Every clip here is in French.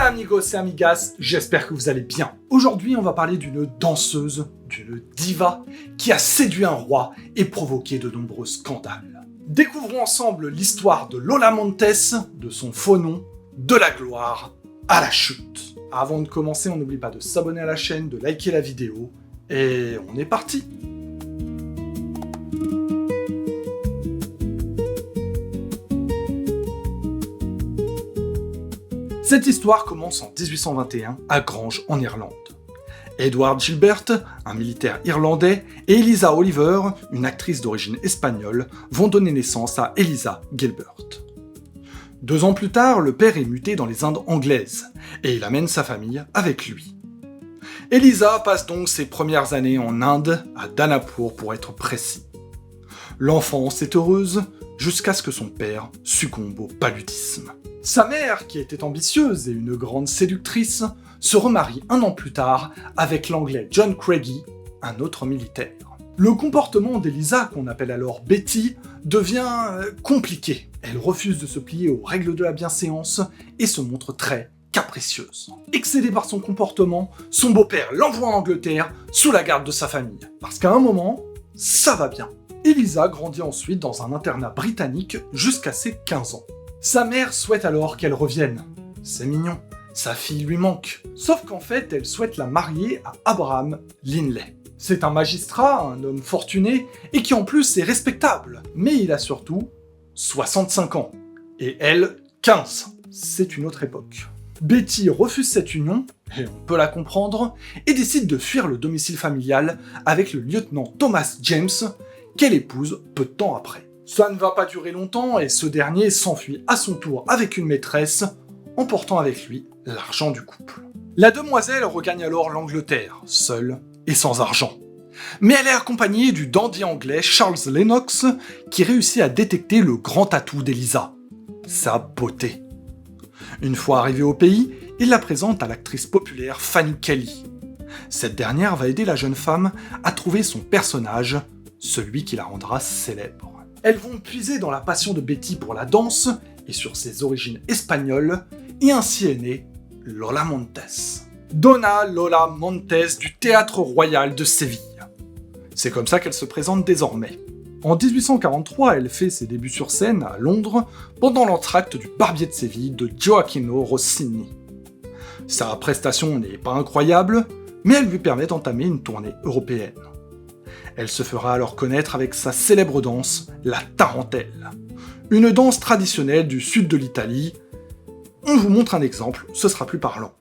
Hola amigos et amigas, j'espère que vous allez bien. Aujourd'hui, on va parler d'une danseuse, d'une diva, qui a séduit un roi et provoqué de nombreux scandales. Découvrons ensemble l'histoire de Lola Montes, de son faux nom, de la gloire à la chute. Avant de commencer, on n'oublie pas de s'abonner à la chaîne, de liker la vidéo, et on est parti. Cette histoire commence en 1821 à Grange en Irlande. Edward Gilbert, un militaire irlandais, et Eliza Oliver, une actrice d'origine espagnole, vont donner naissance à Eliza Gilbert. 2 ans plus tard, le père est muté dans les Indes anglaises, et il amène sa famille avec lui. Eliza passe donc ses premières années en Inde, à Danapur pour être précis. L'enfance est heureuse, jusqu'à ce que son père succombe au paludisme. Sa mère, qui était ambitieuse et une grande séductrice, se remarie 1 an plus tard avec l'anglais John Craigie, un autre militaire. Le comportement d'Eliza, qu'on appelle alors Betty, devient compliqué. Elle refuse de se plier aux règles de la bienséance et se montre très capricieuse. Excédée par son comportement, son beau-père l'envoie en Angleterre sous la garde de sa famille. Parce qu'à un moment, ça va bien. Eliza grandit ensuite dans un internat britannique jusqu'à ses 15 ans. Sa mère souhaite alors qu'elle revienne. C'est mignon, sa fille lui manque. Sauf qu'en fait, elle souhaite la marier à Abraham Linley. C'est un magistrat, un homme fortuné, et qui en plus est respectable. Mais il a surtout 65 ans. Et elle, 15. C'est une autre époque. Betty refuse cette union, et on peut la comprendre, et décide de fuir le domicile familial avec le lieutenant Thomas James, qu'elle épouse peu de temps après. Ça ne va pas durer longtemps et ce dernier s'enfuit à son tour avec une maîtresse, emportant avec lui l'argent du couple. La demoiselle regagne alors l'Angleterre, seule et sans argent. Mais elle est accompagnée du dandy anglais Charles Lennox, qui réussit à détecter le grand atout d'Eliza, sa beauté. Une fois arrivée au pays, il la présente à l'actrice populaire Fanny Kelly. Cette dernière va aider la jeune femme à trouver son personnage, celui qui la rendra célèbre. Elles vont puiser dans la passion de Betty pour la danse et sur ses origines espagnoles, et ainsi est née Lola Montes. Donna Lola Montes du Théâtre Royal de Séville. C'est comme ça qu'elle se présente désormais. En 1843, elle fait ses débuts sur scène à Londres pendant l'entracte du Barbier de Séville de Gioacchino Rossini. Sa prestation n'est pas incroyable, mais elle lui permet d'entamer une tournée européenne. Elle se fera alors connaître avec sa célèbre danse, la tarentelle. Une danse traditionnelle du sud de l'Italie. On vous montre un exemple, ce sera plus parlant.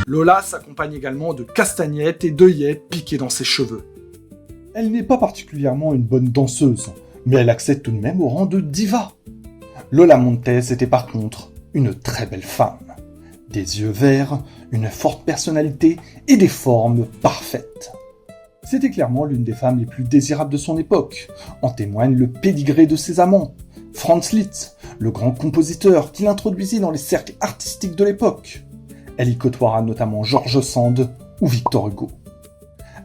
Lola s'accompagne également de castagnettes et d'œillettes piquées dans ses cheveux. Elle n'est pas particulièrement une bonne danseuse, mais elle accède tout de même au rang de diva. Lola Montes était par contre une très belle femme. Des yeux verts, une forte personnalité et des formes parfaites. C'était clairement l'une des femmes les plus désirables de son époque, en témoigne le pédigré de ses amants. Franz Liszt, le grand compositeur qui l'introduisit dans les cercles artistiques de l'époque. Elle y côtoiera notamment George Sand ou Victor Hugo.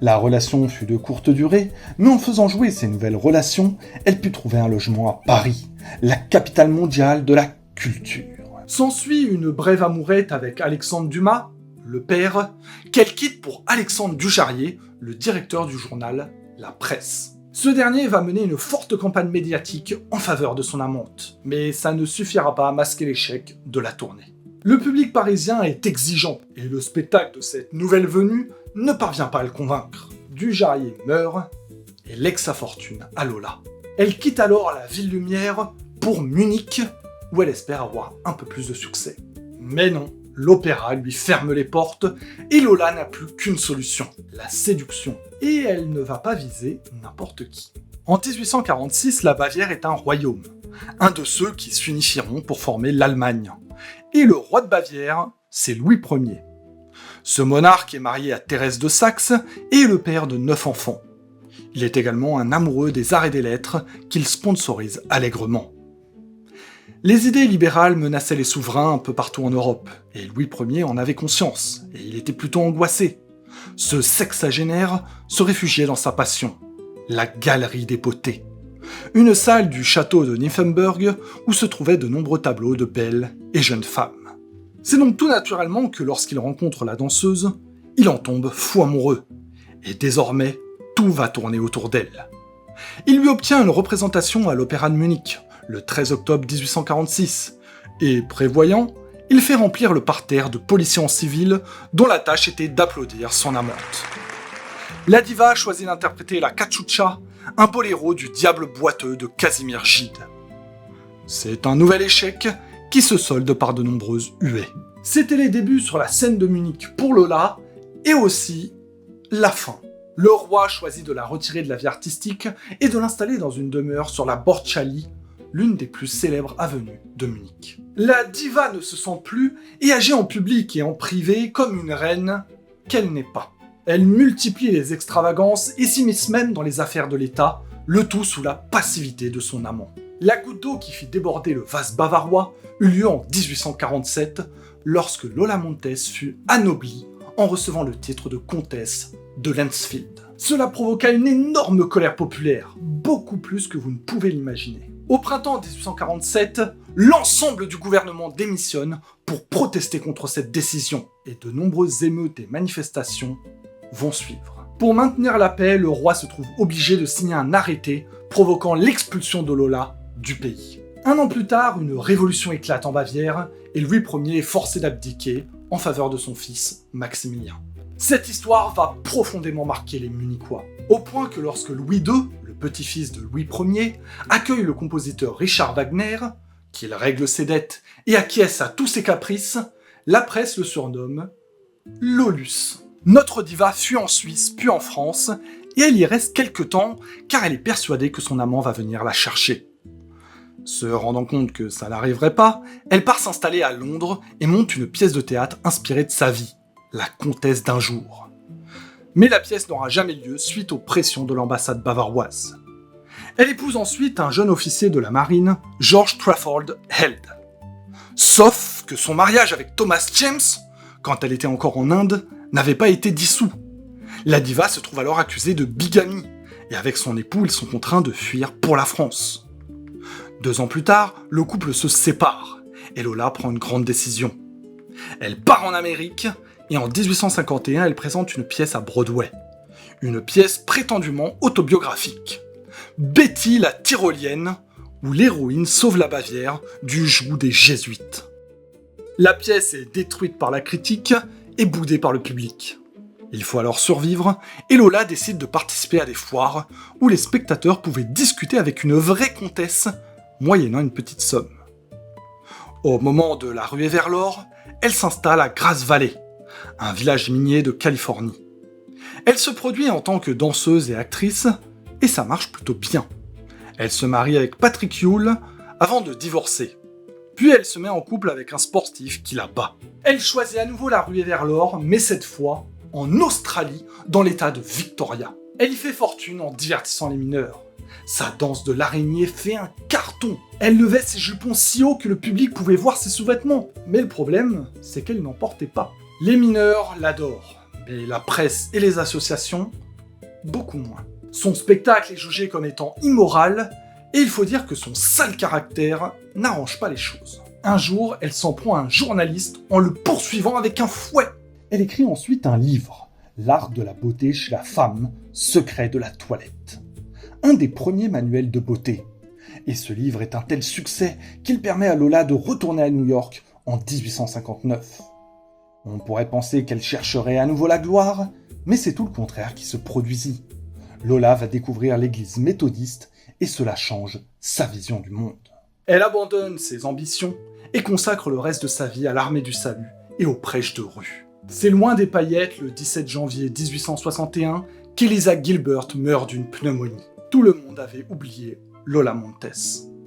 La relation fut de courte durée, mais en faisant jouer ces nouvelles relations, elle put trouver un logement à Paris, la capitale mondiale de la culture. S'ensuit une brève amourette avec Alexandre Dumas, le père, qu'elle quitte pour Alexandre Dujarrier, le directeur du journal La Presse. Ce dernier va mener une forte campagne médiatique en faveur de son amante, mais ça ne suffira pas à masquer l'échec de la tournée. Le public parisien est exigeant, et le spectacle de cette nouvelle venue ne parvient pas à le convaincre. Dujarrier meurt, et lègue sa fortune à Lola. Elle quitte alors la ville lumière pour Munich, où elle espère avoir un peu plus de succès. Mais non, l'opéra lui ferme les portes, et Lola n'a plus qu'une solution, la séduction. Et elle ne va pas viser n'importe qui. En 1846, la Bavière est un royaume, un de ceux qui s'unifieront pour former l'Allemagne. Et le roi de Bavière, c'est Louis Ier. Ce monarque est marié à Thérèse de Saxe et est le père de 9 enfants. Il est également un amoureux des arts et des lettres qu'il sponsorise allègrement. Les idées libérales menaçaient les souverains un peu partout en Europe, et Louis Ier en avait conscience, et il était plutôt angoissé. Ce sexagénaire se réfugiait dans sa passion, la galerie des beautés. une salle du château de Nymphenburg où se trouvaient de nombreux tableaux de belles et jeunes femmes. C'est donc tout naturellement que lorsqu'il rencontre la danseuse, il en tombe fou amoureux, et désormais, tout va tourner autour d'elle. Il lui obtient une représentation à l'Opéra de Munich, le 13 octobre 1846, et prévoyant, il fait remplir le parterre de policiers en civil dont la tâche était d'applaudir son amante. La diva choisit d'interpréter la cachucha, un boléro du diable boiteux de Casimir Gide. C'est un nouvel échec qui se solde par de nombreuses huées. C'était les débuts sur la scène de Munich pour Lola, et aussi la fin. Le roi choisit de la retirer de la vie artistique et de l'installer dans une demeure sur la Borchardt, l'une des plus célèbres avenues de Munich. La diva ne se sent plus et agit en public et en privé comme une reine qu'elle n'est pas. Elle multiplie les extravagances et s'immisce même dans les affaires de l'État, le tout sous la passivité de son amant. La goutte d'eau qui fit déborder le vase bavarois eut lieu en 1847, lorsque Lola Montez fut anoblie en recevant le titre de comtesse de Lensfield. Cela provoqua une énorme colère populaire, beaucoup plus que vous ne pouvez l'imaginer. Au printemps 1847, l'ensemble du gouvernement démissionne pour protester contre cette décision, et de nombreuses émeutes et manifestations vont suivre. Pour maintenir la paix, le roi se trouve obligé de signer un arrêté provoquant l'expulsion de Lola du pays. Un an plus tard, une révolution éclate en Bavière, et Louis Ier est forcé d'abdiquer en faveur de son fils Maximilien. Cette histoire va profondément marquer les Munichois, au point que lorsque Louis II, le petit-fils de Louis Ier, accueille le compositeur Richard Wagner, qu'il règle ses dettes et acquiesce à tous ses caprices, la presse le surnomme Lolus. Notre diva fuit en Suisse puis en France, et elle y reste quelque temps car elle est persuadée que son amant va venir la chercher. Se rendant compte que ça n'arriverait pas, elle part s'installer à Londres et monte une pièce de théâtre inspirée de sa vie, La Comtesse d'un jour. Mais la pièce n'aura jamais lieu suite aux pressions de l'ambassade bavaroise. Elle épouse ensuite un jeune officier de la marine, George Trafford Held. Sauf que son mariage avec Thomas James, quand elle était encore en Inde, n'avait pas été dissous. La diva se trouve alors accusée de bigamie, et avec son époux, ils sont contraints de fuir pour la France. 2 ans plus tard, le couple se sépare, et Lola prend une grande décision. Elle part en Amérique, et en 1851, elle présente une pièce à Broadway. Une pièce prétendument autobiographique. Betty la Tyrolienne, où l'héroïne sauve la Bavière du joug des Jésuites. La pièce est détruite par la critique et boudée par le public. Il faut alors survivre, et Lola décide de participer à des foires où les spectateurs pouvaient discuter avec une vraie comtesse, moyennant une petite somme. Au moment de la ruée vers l'or, elle s'installe à Grass Valley, un village minier de Californie. Elle se produit en tant que danseuse et actrice, et ça marche plutôt bien. Elle se marie avec Patrick Yule avant de divorcer. Puis elle se met en couple avec un sportif qui la bat. Elle choisit à nouveau la ruée vers l'or, mais cette fois en Australie, dans l'état de Victoria. Elle y fait fortune en divertissant les mineurs. Sa danse de l'araignée fait un carton. Elle levait ses jupons si haut que le public pouvait voir ses sous-vêtements. Mais le problème, c'est qu'elle n'en portait pas. Les mineurs l'adorent, mais la presse et les associations, beaucoup moins. Son spectacle est jugé comme étant immoral, et il faut dire que son sale caractère n'arrange pas les choses. Un jour, elle s'en prend à un journaliste en le poursuivant avec un fouet. Elle écrit ensuite un livre, L'art de la beauté chez la femme, secret de la toilette. Un des premiers manuels de beauté. Et ce livre est un tel succès qu'il permet à Lola de retourner à New York en 1859. On pourrait penser qu'elle chercherait à nouveau la gloire, mais c'est tout le contraire qui se produisit. Lola va découvrir l'église méthodiste et cela change sa vision du monde. Elle abandonne ses ambitions et consacre le reste de sa vie à l'armée du salut et aux prêches de rue. C'est loin des paillettes le 17 janvier 1861 qu'Eliza Gilbert meurt d'une pneumonie. Tout le monde avait oublié Lola Montez.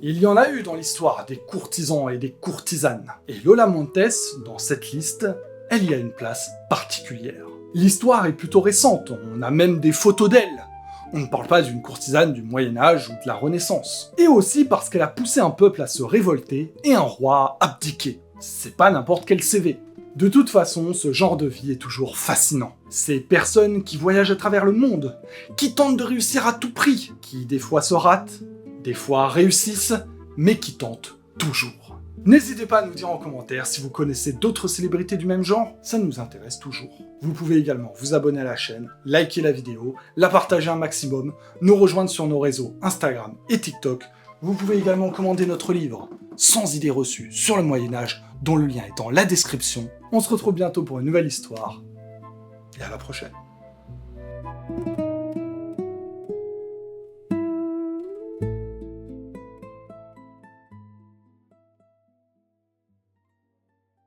Il y en a eu dans l'histoire des courtisans et des courtisanes. Et Lola Montez, dans cette liste, elle y a une place particulière. L'histoire est plutôt récente, on a même des photos d'elle. On ne parle pas d'une courtisane du Moyen-Âge ou de la Renaissance. Et aussi parce qu'elle a poussé un peuple à se révolter et un roi à abdiquer. C'est pas n'importe quel CV. De toute façon, ce genre de vie est toujours fascinant. Ces personnes qui voyagent à travers le monde, qui tentent de réussir à tout prix, qui des fois se ratent, Des fois réussissent, mais qui tentent toujours. N'hésitez pas à nous dire en commentaire si vous connaissez d'autres célébrités du même genre, ça nous intéresse toujours. Vous pouvez également vous abonner à la chaîne, liker la vidéo, la partager un maximum, nous rejoindre sur nos réseaux Instagram et TikTok. Vous pouvez également commander notre livre « Sans idées reçues sur le Moyen-Âge » dont le lien est dans la description. On se retrouve bientôt pour une nouvelle histoire, et à la prochaine.